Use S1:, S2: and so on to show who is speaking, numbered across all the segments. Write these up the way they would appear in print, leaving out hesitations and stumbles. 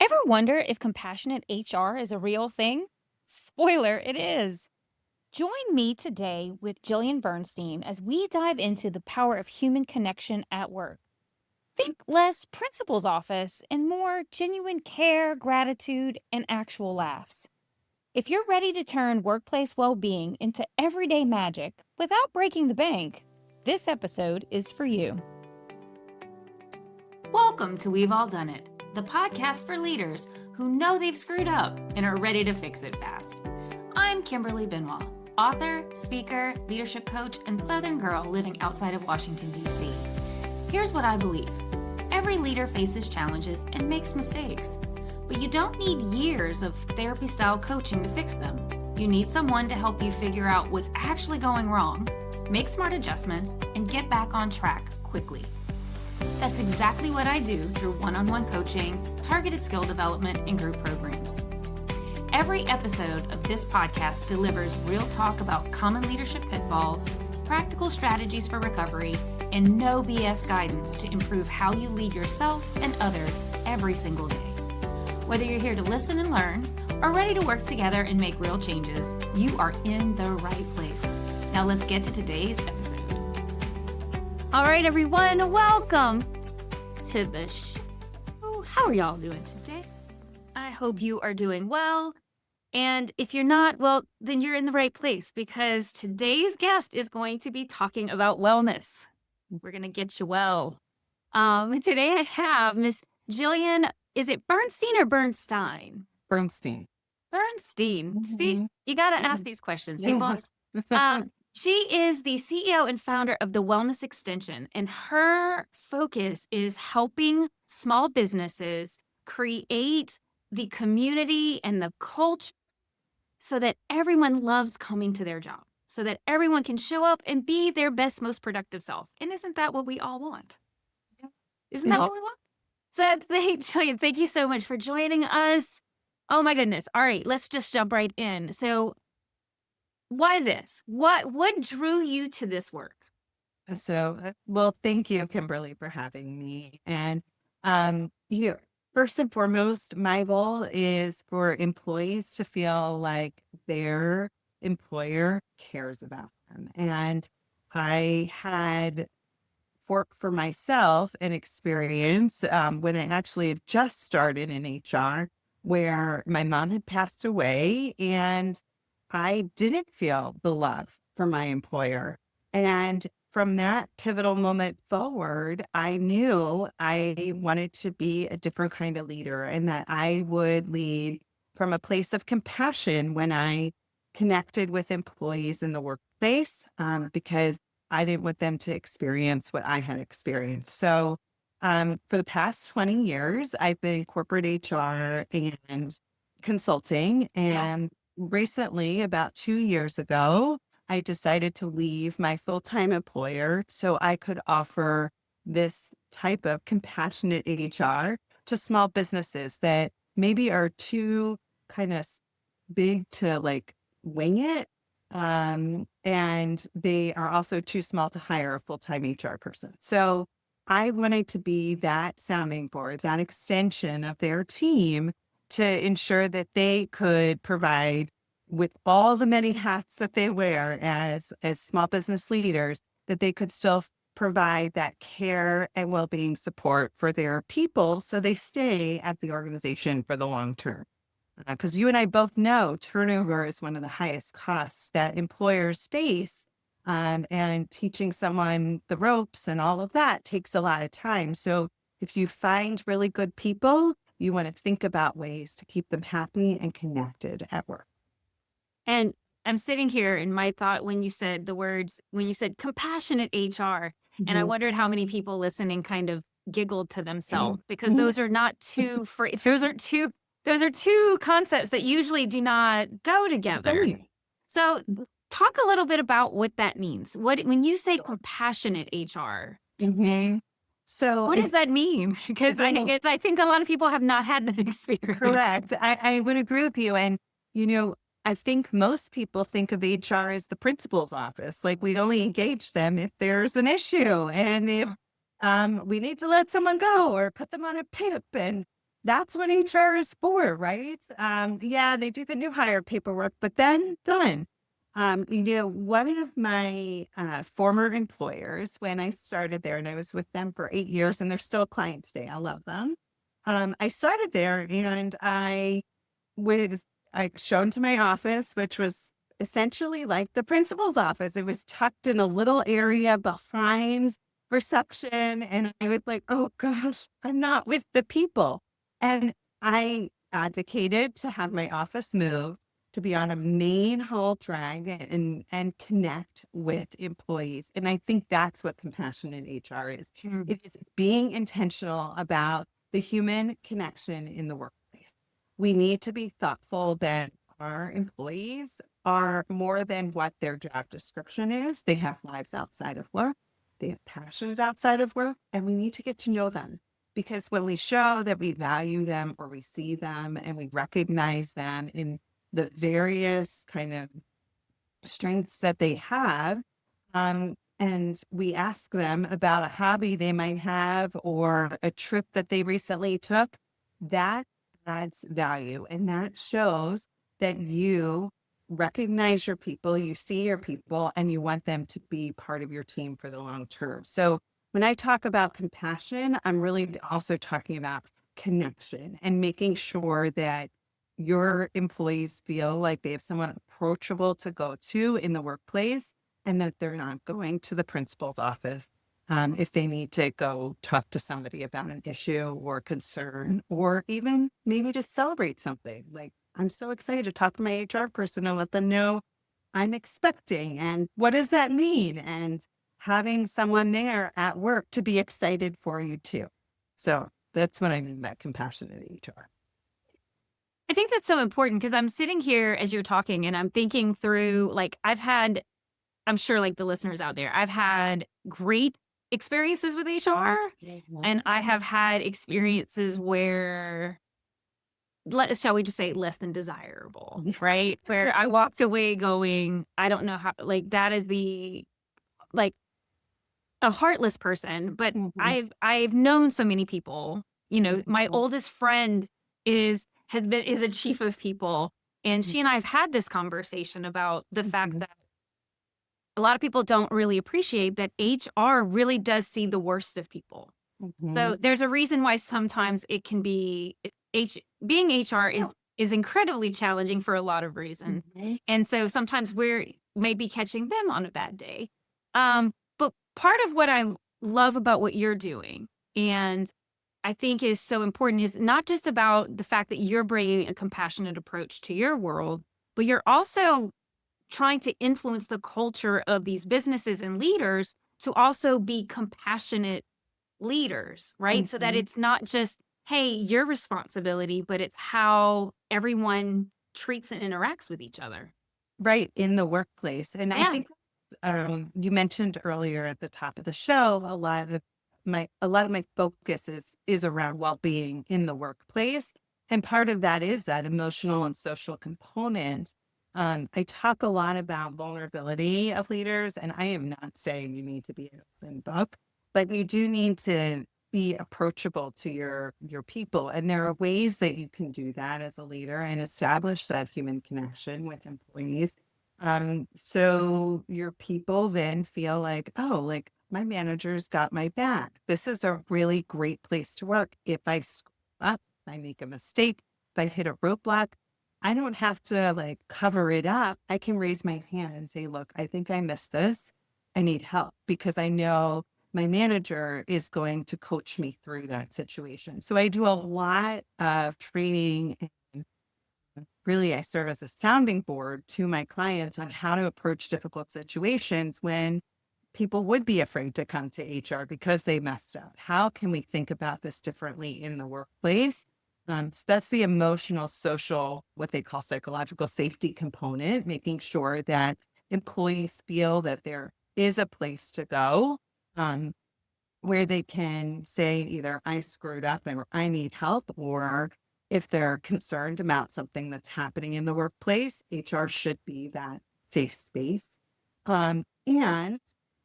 S1: Ever wonder if compassionate HR is a real thing? Spoiler, it is. Join me today with Jillian Bernstein as we dive into the power of human connection at work. Think less principal's office and more genuine care, gratitude, and actual laughs. If you're ready to turn workplace well being into everyday magic without breaking the bank, this episode is for you. Welcome to We've All Done It, the podcast for leaders who know they've screwed up and are ready to fix it fast. I'm Kimberly Benoit, author, speaker, leadership coach, and Southern girl living outside of Washington, D.C. Here's what I believe. Every leader faces challenges and makes mistakes, but you don't need years of therapy-style coaching to fix them. You need someone to help you figure out what's actually going wrong, make smart adjustments, and get back on track quickly. That's exactly what I do through one-on-one coaching, targeted skill development, and group programs. Every episode of this podcast delivers real talk about common leadership pitfalls, practical strategies for recovery, and no BS guidance to improve how you lead yourself and others every single day. Whether you're here to listen and learn or ready to work together and make real changes, you are in the right place. Now let's get to today's episode. All right, everyone, welcome to the show. How are y'all doing today? I hope you are doing well. And if you're not, well, then you're in the right place because today's guest is going to be talking about wellness. We're going to get you well. Today I have Miss Jillian, is it Bernstein or Bernstein?
S2: Bernstein.
S1: Bernstein. See, you got to ask these questions, people. She is the CEO and founder of the Wellness Extension, and her focus is helping small businesses create the community and the culture so that everyone loves coming to their job, so that everyone can show up and be their best, most productive self. And isn't that what we all want? Isn't that what we want? So, Jillian, thank you so much for joining us. Oh my goodness. All right, let's just jump right in. So, why this? What drew you to this work?
S2: Well, thank you, Kimberly, for having me. And, first and foremost, my goal is for employees to feel like their employer cares about them. And I had, for myself, an experience when I actually had just started in HR where my mom had passed away and I didn't feel the love from my employer. And from that pivotal moment forward, I knew I wanted to be a different kind of leader and that I would lead from a place of compassion when I connected with employees in the workplace, because I didn't want them to experience what I had experienced. So for the past 20 years, I've been in corporate HR and consulting. And recently, about 2 years ago, I decided to leave my full-time employer so I could offer this type of compassionate HR to small businesses that maybe are too kind of big to like wing it. And they are also too small to hire a full-time HR person. So I wanted to be that sounding board, that extension of their team to ensure that they could provide, with all the many hats that they wear as small business leaders, that they could still provide that care and well-being support for their people so they stay at the organization for the long term. Because you and I both know turnover is one of the highest costs that employers face. And teaching someone the ropes and all of that takes a lot of time. So if you find really good people, you want to think about ways to keep them happy and connected at work.
S1: And I'm sitting here in my thought when you said compassionate HR, and I wondered how many people listening kind of giggled to themselves because those are not two those are two concepts that usually do not go together. So talk a little bit about what that means. When you say compassionate HR,
S2: So
S1: what does that mean? Because I think a lot of people have not had that experience.
S2: Correct. I would agree with you. And, I think most people think of HR as the principal's office. Like we only engage them if there's an issue and if we need to let someone go or put them on a PIP. And that's what HR is for, right? Yeah, they do the new hire paperwork, but then done. One of my former employers, when I started there, and I was with them for 8 years, and they're still a client today. I love them. I started there, and was I shown to my office, which was essentially like the principal's office. It was tucked in a little area behind reception, and I was like, "Oh gosh, I'm not with the people." And I advocated to have my office moved to be on a main hall drag and connect with employees. And I think that's what compassionate HR is. It is being intentional about the human connection in the workplace. We need to be thoughtful that our employees are more than what their job description is. They have lives outside of work. They have passions outside of work, and we need to get to know them. Because when we show that we value them or we see them and we recognize them in the various kind of strengths that they have, and we ask them about a hobby they might have or a trip that they recently took, that adds value. And that shows that you recognize your people, you see your people, and you want them to be part of your team for the long term. So when I talk about compassion, I'm really also talking about connection and making sure that your employees feel like they have someone approachable to go to in the workplace and that they're not going to the principal's office if they need to go talk to somebody about an issue or concern, or even maybe to celebrate something. Like, I'm so excited to talk to my HR person and let them know I'm expecting. And what does that mean? And having someone there at work to be excited for you too. So that's what I mean by compassionate HR.
S1: I think that's so important because I'm sitting here as you're talking and I'm thinking through, like, I'm sure like the listeners out there, I've had great experiences with HR and I have had experiences where, shall we just say, less than desirable, right? Where I walked away going, I don't know how, like, that is like, a heartless person, but
S2: Mhm.
S1: I've known so many people. My oldest friend is a chief of people, and she and I have had this conversation about the fact that a lot of people don't really appreciate that HR really does see the worst of people. So
S2: Mhm.
S1: there's a reason why sometimes it can be being HR is incredibly challenging for a lot of reasons.
S2: Mhm.
S1: And so sometimes we're maybe catching them on a bad day. But part of what I love about what you're doing and I think is so important is not just about the fact that you're bringing a compassionate approach to your world, but you're also trying to influence the culture of these businesses and leaders to also be compassionate leaders, right? So that
S2: Mhm.
S1: it's not just, hey, your responsibility, but it's how everyone treats and interacts with each other.
S2: Right, in the workplace. And I
S1: Yeah.
S2: think you mentioned earlier at the top of the show, a lot of my focus is around well-being in the workplace. And part of that is that emotional and social component. I talk a lot about vulnerability of leaders, and I am not saying you need to be an open book, but you do need to be approachable to your people. And there are ways that you can do that as a leader and establish that human connection with employees. So your people then feel like, oh, like my manager's got my back. This is a really great place to work. If I screw up, if I make a mistake, if I hit a roadblock, I don't have to like cover it up. I can raise my hand and say, look, I think I missed this. I need help because I know my manager is going to coach me through that situation. So I do a lot of training, and really I serve as a sounding board to my clients on how to approach difficult situations when people would be afraid to come to HR because they messed up. How can we think about this differently in the workplace? So that's the emotional, social, what they call psychological safety component, making sure that employees feel that there is a place to go, um, where they can say either I screwed up or I need help, or if they're concerned about something that's happening in the workplace, HR should be that safe space. And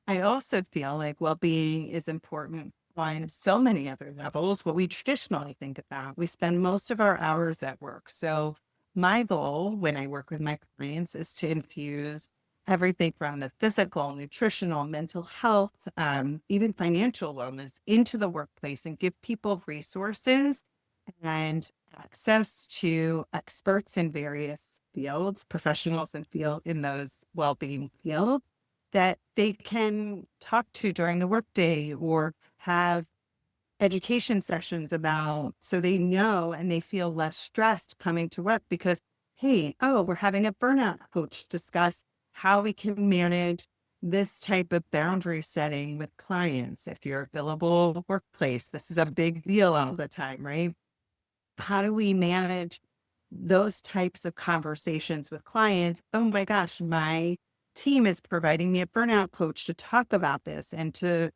S2: I also feel like well-being is important on so many other levels what we traditionally think about. We spend most of our hours at work. So my goal when I work with my clients is to infuse everything from the physical, nutritional, mental health, even financial wellness into the workplace and give people resources and access to experts in various fields, professionals in those well-being fields that they can talk to during the workday or have education sessions about so they know and they feel less stressed coming to work because, hey, oh, we're having a burnout coach discuss how we can manage this type of boundary setting with clients. If you're a billable workplace, this is a big deal all the time, right? How do we manage those types of conversations with clients? Oh my gosh, my team is providing me a burnout coach to talk about this and to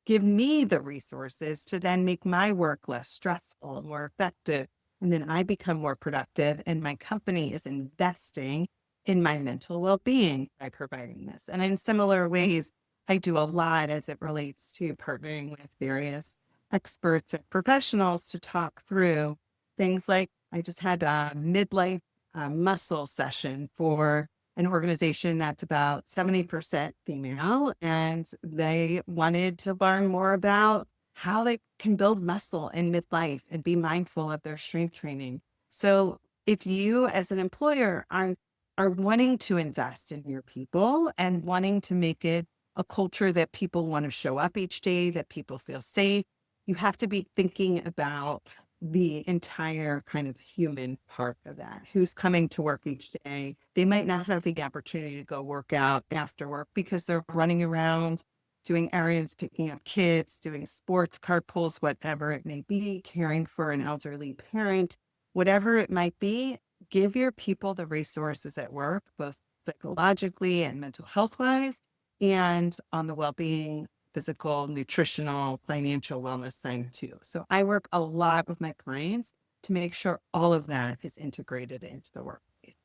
S2: give me the resources to then make my work less stressful and more effective. And then I become more productive and my company is investing in my mental well-being by providing this. And in similar ways, I do a lot as it relates to partnering with various experts and professionals to talk through things like I just had a midlife muscle session for an organization that's about 70% female, and they wanted to learn more about how they can build muscle in midlife and be mindful of their strength training. So if you as an employer are wanting to invest in your people and wanting to make it a culture that people want to show up each day, that people feel safe, you have to be thinking about the entire kind of human part of that. Who's coming to work each day? They might not have the opportunity to go work out after work because they're running around, doing errands, picking up kids, doing sports, carpools, whatever it may be, caring for an elderly parent, whatever it might be. Give your people the resources at work, both psychologically and mental health wise, and on the well-being, physical, nutritional, financial wellness side too. So I work a lot with my clients to make sure all of that is integrated into the workplace.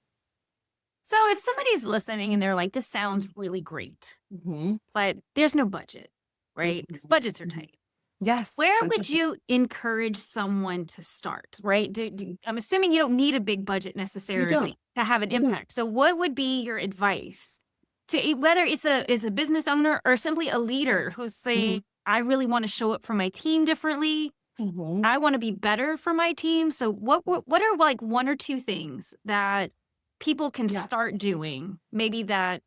S1: So if somebody's listening and they're like, this sounds really great,
S2: Mm-hmm.
S1: but there's no budget, right? Because budgets are tight.
S2: Yes.
S1: Where would you encourage someone to start, right? I'm assuming you don't need a big budget necessarily to have an impact. So what would be your advice to whether it's a business owner or simply a leader who's saying, I really want to show up for my team differently. I want to be better for my team. So what are like one or two things that people can start doing, maybe that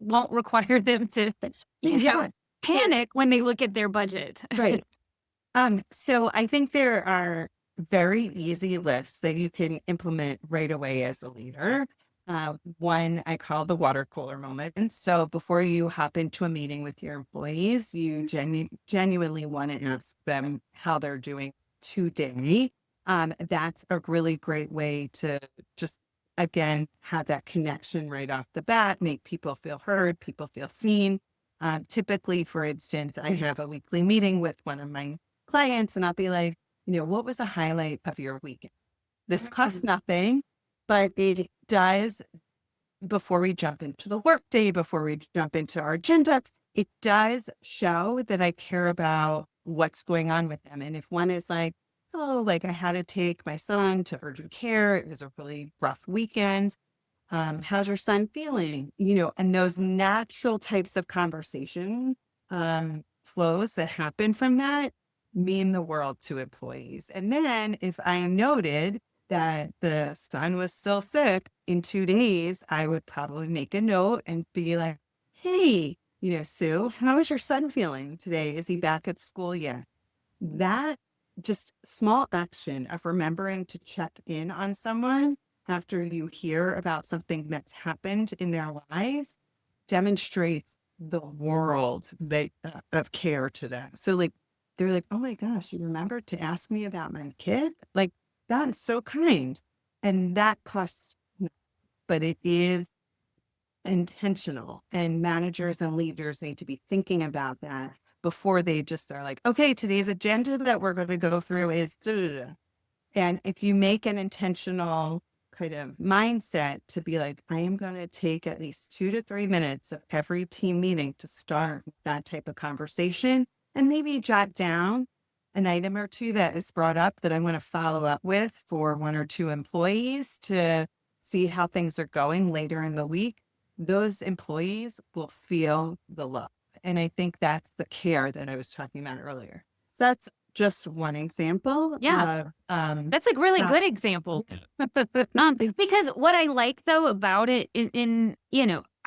S1: won't require them to panic when they look at their budget?
S2: Right. So I think there are very easy lists that you can implement right away as a leader. One I call the water cooler moment. And so before you hop into a meeting with your employees, you genuinely want to ask them how they're doing today. That's a really great way to just, again, have that connection right off the bat, make people feel heard, people feel seen. Typically, for instance, I have a weekly meeting with one of my clients and I'll be like, what was a highlight of your weekend? This costs nothing, but it does, before we jump into the workday, before we jump into our agenda, it does show that I care about what's going on with them. And if one is like, oh, like I had to take my son to urgent care, it was a really rough weekend. How's your son feeling? And those natural types of conversation flows that happen from that mean the world to employees. And then if I noted that the son was still sick in 2 days, I would probably make a note and be like, hey, Sue, how is your son feeling today? Is he back at school yet? That just small action of remembering to check in on someone after you hear about something that's happened in their lives demonstrates the world of care to them. So like, they're like, oh my gosh, you remembered to ask me about my kid? Like, that's so kind. And that costs, but it is intentional. And managers and leaders need to be thinking about that before they just are like, okay, today's agenda that we're going to go through is da, da, da. And if you make an intentional kind of mindset to be like, I am going to take at least 2 to 3 minutes of every team meeting to start that type of conversation, and maybe jot down an item or two that is brought up that I want to follow up with for one or two employees to see how things are going later in the week. Those employees will feel the love. And I think that's the care that I was talking about earlier. So that's just one example.
S1: Yeah.
S2: Of,
S1: That's a really good example. Because what I like though about it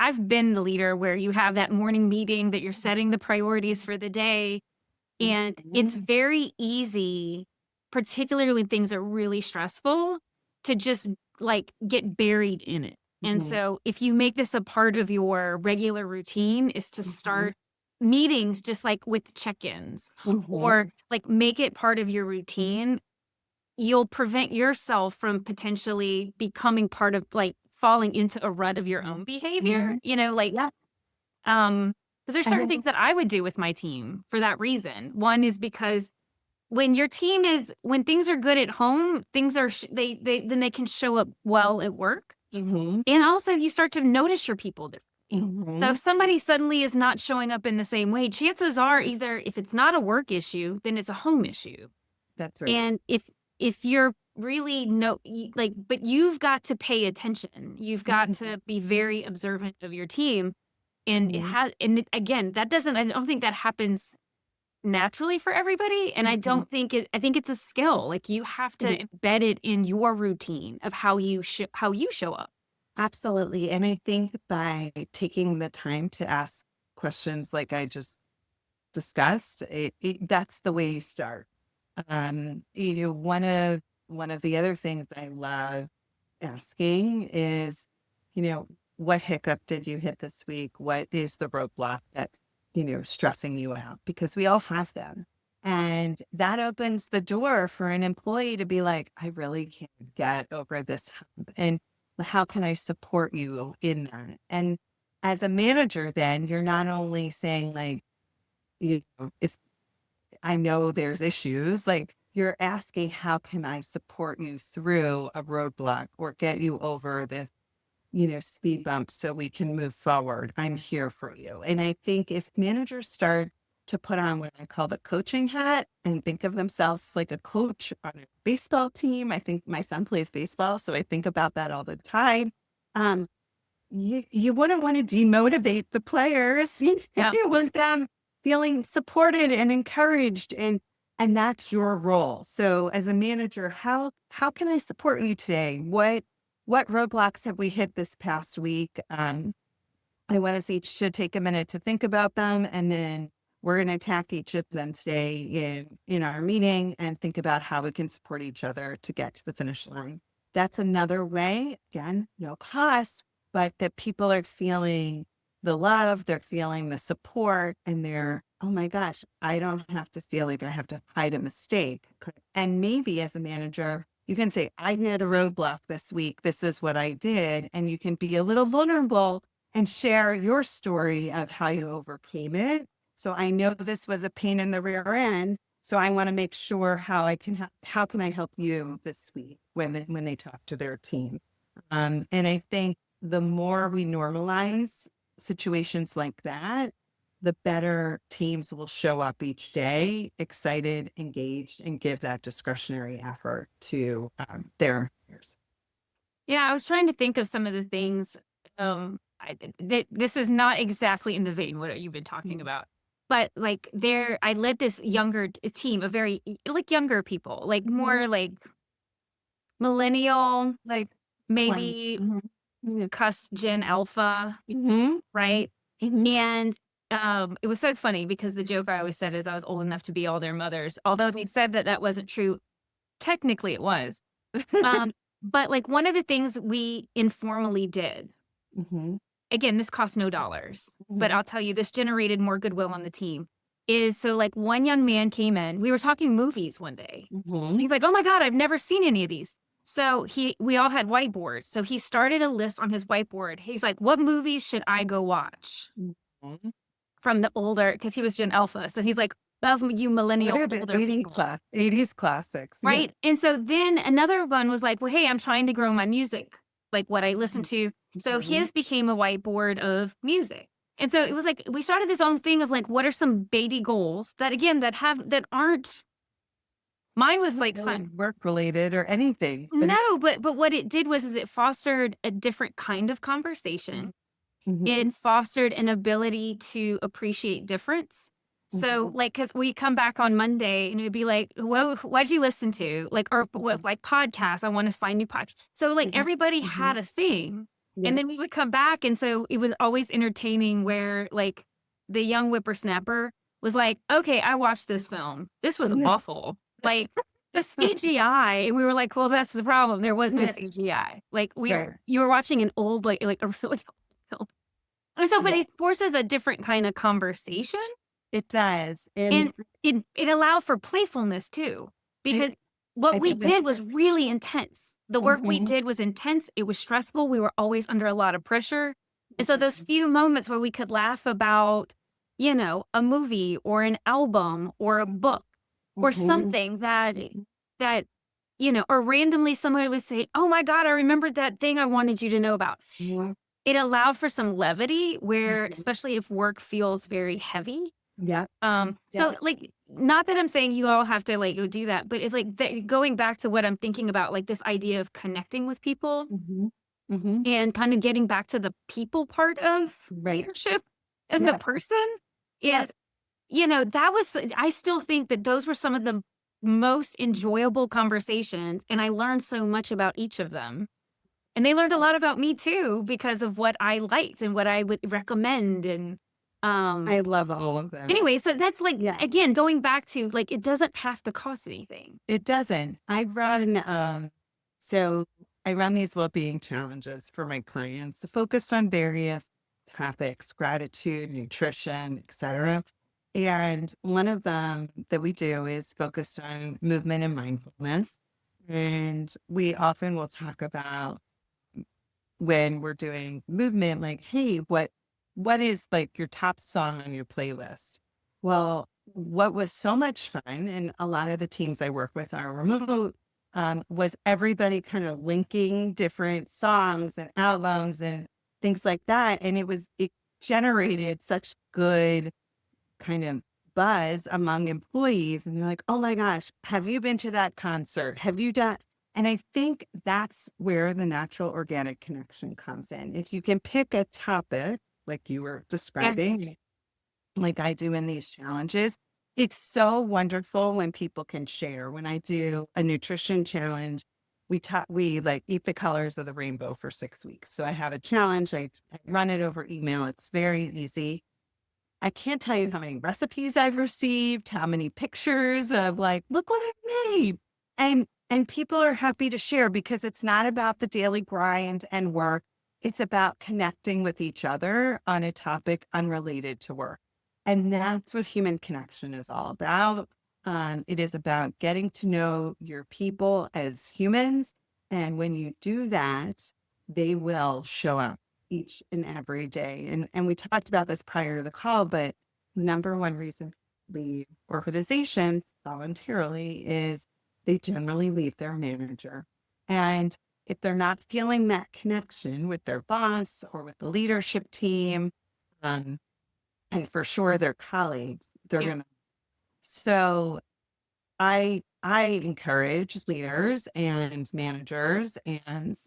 S1: I've been the leader where you have that morning meeting that you're setting the priorities for the day. And it's very easy, particularly when things are really stressful, to just like get buried in it. And so if you make this a part of your regular routine is to start meetings just like with check-ins or like make it part of your routine, you'll prevent yourself from potentially becoming part of like falling into a rut of your own behavior, because there's certain things that I would do with my team for that reason. One is because when things are good at home, things are, then they can show up well at work. And also you start to notice your people differently. So if somebody suddenly is not showing up in the same way, chances are either if it's not a work issue, then it's a home issue.
S2: That's right.
S1: And if you're really but you've got to pay attention. You've got to be very observant of your team. And I don't think that happens naturally for everybody. And I think it's a skill. Like you have to embed it in your routine of how you show up.
S2: Absolutely. And I think by taking the time to ask questions like I just discussed, that's the way you start. One of the other things I love asking is, what hiccup did you hit this week? What is the roadblock that's, stressing you out? Because we all have them. And that opens the door for an employee to be like, I really can't get over this hump. And how can I support you in that? And as a manager, then you're not only saying like, if I know there's issues, like you're asking, how can I support you through a roadblock or get you over this, speed bump so we can move forward? I'm here for you. And I think if managers start to put on what I call the coaching hat and think of themselves like a coach on a baseball team, I think my son plays baseball, so I think about that all the time. You wouldn't want to demotivate the players. You want them feeling supported and encouraged, and that's your role. So as a manager, how can I support you today? What roadblocks have we hit this past week? I want us each to take a minute to think about them, and then we're going to attack each of them today in our meeting and think about how we can support each other to get to the finish line. That's another way, again, no cost, but that people are feeling the love, they're feeling the support, and they're, oh my gosh, I don't have to feel like I have to hide a mistake. And maybe as a manager, you can say, I hit a roadblock this week. This is what I did. And you can be a little vulnerable and share your story of how you overcame it. So I know this was a pain in the rear end. So I want to make sure how can I help you this week when they talk to their team. And I think the more we normalize situations like that, the better teams will show up each day, excited, engaged, and give that discretionary effort to their employers.
S1: Yeah, I was trying to think of some of the things. This is not exactly in the vein what you've been talking about, but like I led this younger team of very like younger people, like more like millennial, like maybe cusp Gen Alpha, right? And it was so funny because the joke I always said is I was old enough to be all their mothers. Although they said that wasn't true, technically it was. But like one of the things we informally did, again, this cost no dollars, but I'll tell you, this generated more goodwill on the team. Is so like one young man came in, we were talking movies one day. He's like, oh my God, I've never seen any of these. So we all had whiteboards. So he started a list on his whiteboard. He's like, what movies should I go watch? From the older, because he was Gen Alpha. So he's like, of you millennial older
S2: 80s classics.
S1: Right. Yeah. And so then another one was like, well, hey, I'm trying to grow my music, like what I listen to. So his became a whiteboard of music. And so it was like, we started this own thing of like, what are some baby goals that again, that aren't, mine was like,
S2: work related or anything. But
S1: no, but what it did was, is it fostered a different kind of conversation. It fostered an ability to appreciate difference. So like, cause we come back on Monday and it'd be like, well, what'd you listen to? Like, or what, like podcasts, I want to find new podcasts. So like everybody had a thing. And then we would come back. And so it was always entertaining where like the young whippersnapper was like, okay, I watched this film. This was awful. Like the CGI. And we were like, well, that's the problem. There was no CGI. Like you were watching an old, like a really old film. And so, but it forces a different kind of conversation.
S2: it does.
S1: And it allowed for playfulness too, because what we did was really intense. The work we did was intense. It was stressful. We were always under a lot of pressure. And so those few moments where we could laugh about, you know, a movie or an album or a book or something that, you know, or randomly somebody would say, oh my God, I remembered that thing I wanted you to know about. It allowed for some levity where, especially if work feels very heavy. So like, not that I'm saying you all have to like go do that, but it's like going back to what I'm thinking about, like this idea of connecting with people and kind of getting back to the people part of leadership and the person is, you know, that was, I still think that those were some of the most enjoyable conversations. And I learned so much about each of them. And they learned a lot about me too, because of what I liked and what I would recommend. And
S2: I love all of them.
S1: anyway, so that's like, again, going back to like, it doesn't have to cost anything.
S2: It doesn't. I run, so I run these well-being challenges for my clients focused on various topics, gratitude, nutrition, etc. And one of them that we do is focused on movement and mindfulness. And we often will talk about when we're doing movement, like, hey, what is like your top song on your playlist? Well, what was so much fun, and a lot of the teams I work with are remote, was everybody kind of linking different songs and albums and things like that. And it generated such good kind of buzz among employees. And they're like, oh my gosh, have you been to that concert? Have you done? And I think that's where the natural organic connection comes in. If you can pick a topic like you were describing, like I do in these challenges, it's so wonderful when people can share. When I do a nutrition challenge, we like eat the colors of the rainbow for 6 weeks. So I have a challenge, I run it over email. It's very easy. I can't tell you how many recipes I've received, how many pictures of like, look what I made. And people are happy to share because it's not about the daily grind and work. It's about connecting with each other on a topic unrelated to work. And that's what human connection is all about. It is about getting to know your people as humans. And when you do that, they will show up each and every day. And we talked about this prior to the call, but number one reason leave organizations voluntarily is they generally leave their manager. And if they're not feeling that connection with their boss or with the leadership team, and for sure their colleagues, they're gonna. So I encourage leaders and managers and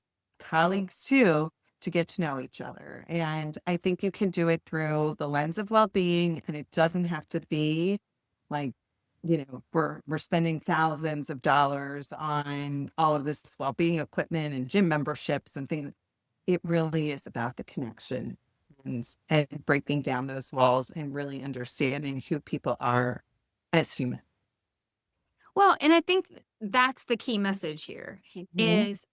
S2: colleagues too to get to know each other. And I think you can do it through the lens of well-being, and it doesn't have to be like, we're spending thousands of dollars on all of this well-being equipment and gym memberships and things. It really is about the connection and breaking down those walls and really understanding who people are as humans.
S1: Well, and I think that's the key message here is,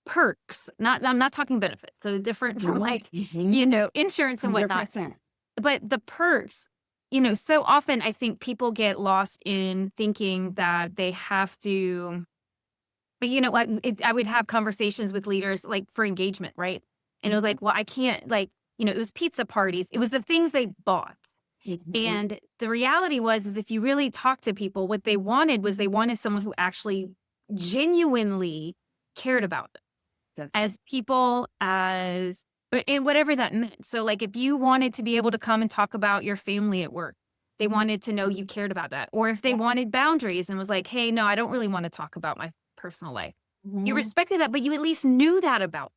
S1: perks. I'm not talking benefits. So different from like, insurance and whatnot.
S2: 100%.
S1: But the perks, so often I think people get lost in thinking that they have to, but I would have conversations with leaders like for engagement, right? And it was like, well, I can't it was pizza parties. It was the things they bought. And the reality is if you really talk to people, what they wanted was they wanted someone who actually genuinely cared about them as people, as But and whatever that meant. So, like, if you wanted to be able to come and talk about your family at work, they wanted to know you cared about that. Or if they wanted boundaries and was like, "Hey, no, I don't really want to talk about my personal life." You
S2: Mhm.
S1: respected that, but you at least knew that about,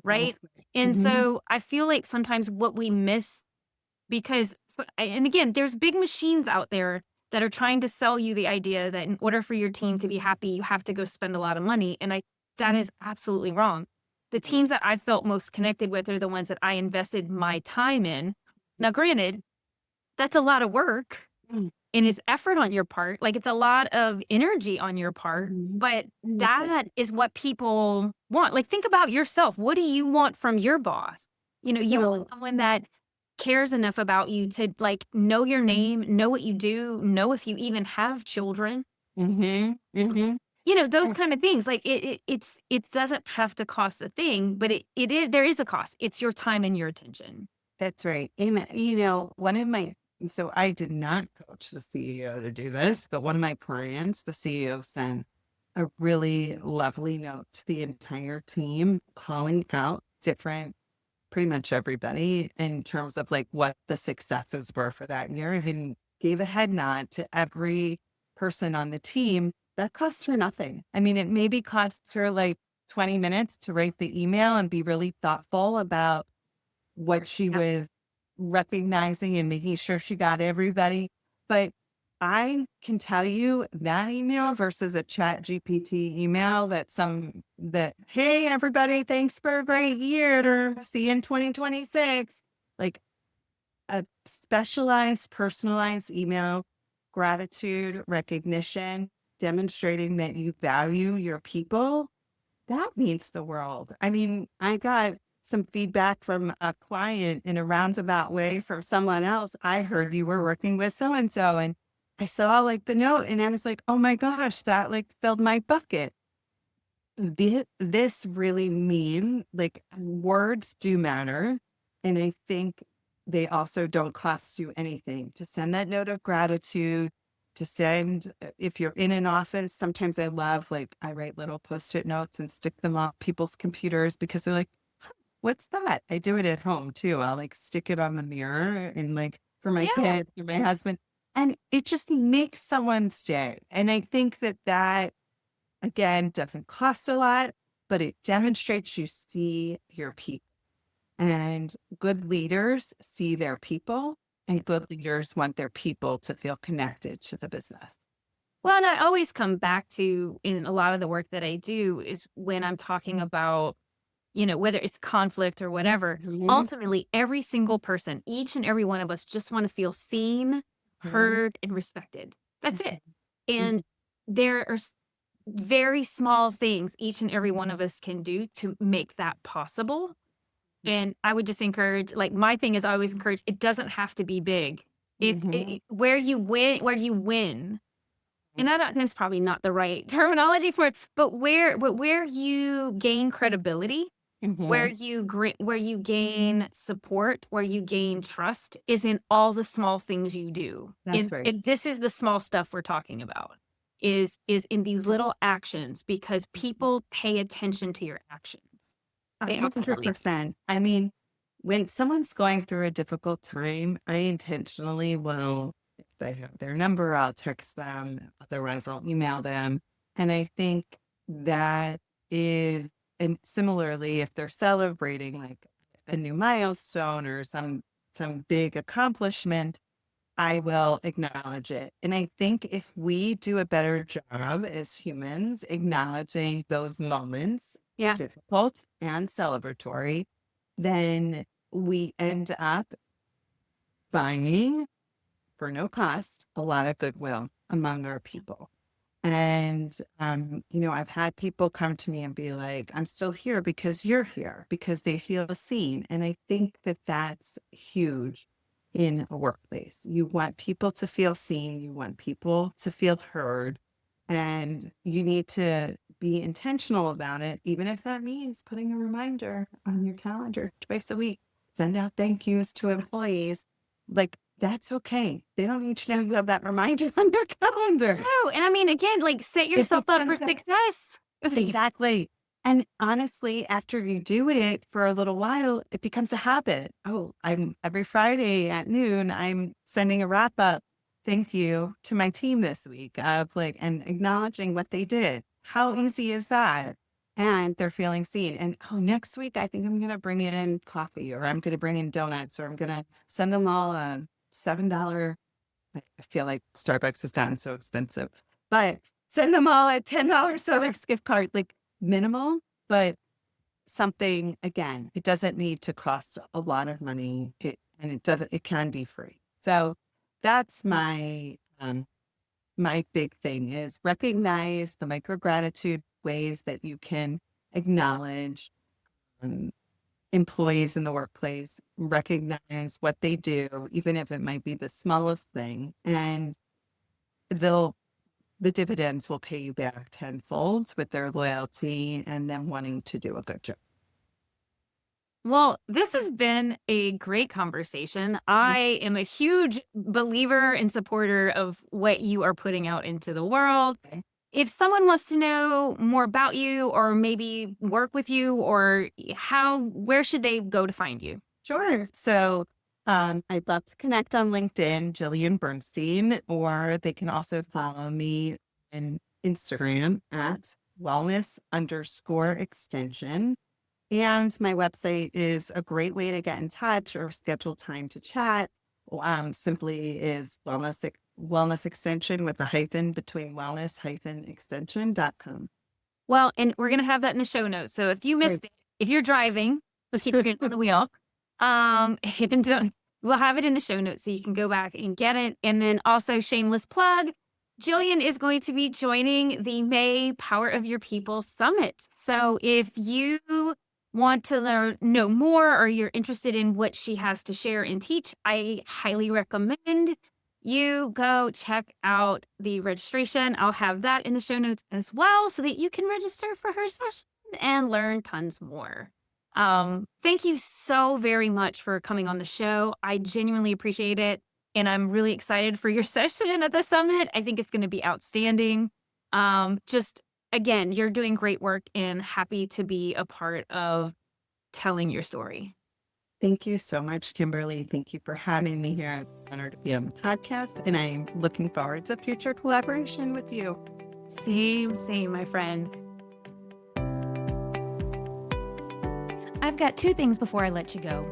S1: right?
S2: That's right.
S1: And
S2: Mhm.
S1: so I feel like sometimes what we miss because and again, there's big machines out there that are trying to sell you the idea that in order for your team to be happy, you have to go spend a lot of money, and that is absolutely wrong. The teams that I felt most connected with are the ones that I invested my time in. Now, granted, that's a lot of work
S2: Mm.
S1: and it's effort on your part, like, it's a lot of energy on your part,
S2: Mhm.
S1: but
S2: That's right.
S1: that is what people want. Like, think about yourself. What do you want from your boss? You want
S2: So
S1: someone that cares enough about you to, like, know your name, know what you do, know if you even have children,
S2: mhm, mhm.
S1: those kind of things. Like, it doesn't have to cost a thing, but it is there is a cost. It's your time and your attention.
S2: That's right. And, one of my so I did not coach the CEO to do this, but one of my clients, the CEO, sent a really lovely note to the entire team calling out pretty much everybody in terms of like what the successes were for that year and gave a head nod to every person on the team. That cost her nothing. I mean, it maybe costs her like 20 minutes to write the email and be really thoughtful about what she
S1: Yeah.
S2: was recognizing and making sure she got everybody. But I can tell you that email versus a chat GPT email hey, everybody, thanks for a great year. See you in 2026. Like a specialized, personalized email, gratitude, recognition, demonstrating that you value your people that means the world. I mean, I got some feedback from a client in a roundabout way from someone else. I heard you were working with so and so, and I saw like the note, and I was like, oh my gosh, that like filled my bucket. This really mean like words do matter. And I think they also don't cost you anything to send that note of gratitude, to send, if you're in an office, sometimes I love, like, I write little post-it notes and stick them on people's computers because they're like, what's that? I do it at home too. I'll like stick it on the mirror and like for my
S1: Yeah.
S2: kids or my husband. And it just makes someone's day. And I think that again, doesn't cost a lot, but it demonstrates you see your people. And good leaders see their people, and good leaders want their people to feel connected to the business.
S1: Well, and I always come back to in a lot of the work that I do is when I'm talking about, whether it's conflict or whatever,
S2: Mhm,
S1: ultimately every single person, each and every one of us just want to feel seen,
S2: mhm,
S1: heard, and respected. That's it.
S2: mhm,
S1: And there are very small things each and every one of us can do to make that possible. And I would just encourage, like, my thing is I always encourage, it doesn't have to be big.
S2: mhm.
S1: Where you win, and I don't that's probably not the right terminology for it, but where you gain credibility,
S2: Mhm.
S1: where you gain support, where you gain trust is in all the small things you do.
S2: That's right.
S1: And this is the small stuff we're talking about, is in these little actions because people pay attention to your actions.
S2: A
S1: They absolutely do.
S2: 100%. I mean, when someone's going through a difficult time, I intentionally will, if I have their number, I'll text them, otherwise I'll email them. And I think that is, and similarly, if they're celebrating like a new milestone or some big accomplishment, I will acknowledge it. And I think if we do a better job as humans acknowledging those moments,
S1: Yeah.
S2: difficult and celebratory, then we end up buying for no cost a lot of goodwill among our people. And, I've had people come to me and be like, I'm still here because you're here, because they feel seen. And I think that that's huge in a workplace. You want people to feel seen, you want people to feel heard, and you need to be intentional about it, even if that means putting a reminder on your calendar twice a week. Send out thank yous to employees. Like, that's okay. They don't need to know you have that reminder on your calendar.
S1: No, and I mean, again, like, set
S2: If
S1: yourself
S2: it's
S1: up for
S2: something
S1: success.
S2: exactly. And honestly, after you do it for a little while, it becomes a habit. Oh, I'm every Friday at noon, I'm sending a wrap up thank you to my team this week of like, and acknowledging what they did. How easy is that? And they're feeling seen. And oh, next week, I think I'm going to bring in coffee or I'm going to bring in donuts or I'm going to send them all a $7. I feel like Starbucks has gotten so expensive, but send them all a $10 Starbucks gift card, like minimal, but something, again, it doesn't need to cost a lot of money. It can be free. So that's my big thing is recognize the micro gratitude ways that you can acknowledge um, employees in the workplace, recognize what they do, even if it might be the smallest thing, and they'll the dividends will pay you back tenfold with their loyalty and them wanting to do a good job.
S1: Well, this has been a great conversation. I am a huge believer and supporter of what you are putting out into the world.
S2: Okay.
S1: If someone wants to know more about you or maybe work with you or where should they go to find you?
S2: Sure. So I'd love to connect on LinkedIn, Jillian Bernstein, or they can also follow me on Instagram at wellness_extension. And my website is a great way to get in touch or schedule time to chat. Simply is wellness extension with a hyphen between wellness-extension.com.
S1: Well, and we're going to have that in the show notes. So if you missed it, if you're driving, if you're on the wheel, we'll have it in the show notes so you can go back and get it. And then also shameless plug, Jillian is going to be joining the May Power of Your People Summit. So if you want to know more or you're interested in what she has to share and teach, I highly recommend you go check out the registration. I'll have that in the show notes as well so that you can register for her session and learn tons more. Thank you so very much for coming on the show. I genuinely appreciate it. And I'm really excited for your session at the summit. I think it's going to be outstanding. Again, you're doing great work and happy to be a part of telling your story.
S2: Thank you so much, Kimberly. Thank you for having me here. I'm honored to be on the podcast, and I'm looking forward to future collaboration with you.
S1: Same, my friend. I've got two things before I let you go.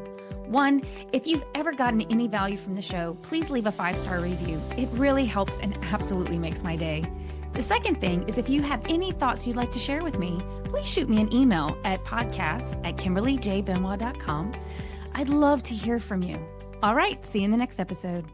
S1: One, if you've ever gotten any value from the show, please leave a 5-star review. It really helps and absolutely makes my day. The second thing is if you have any thoughts you'd like to share with me, please shoot me an email at podcast@KimberlyJBenoit.com. I'd love to hear from you. All right, see you in the next episode.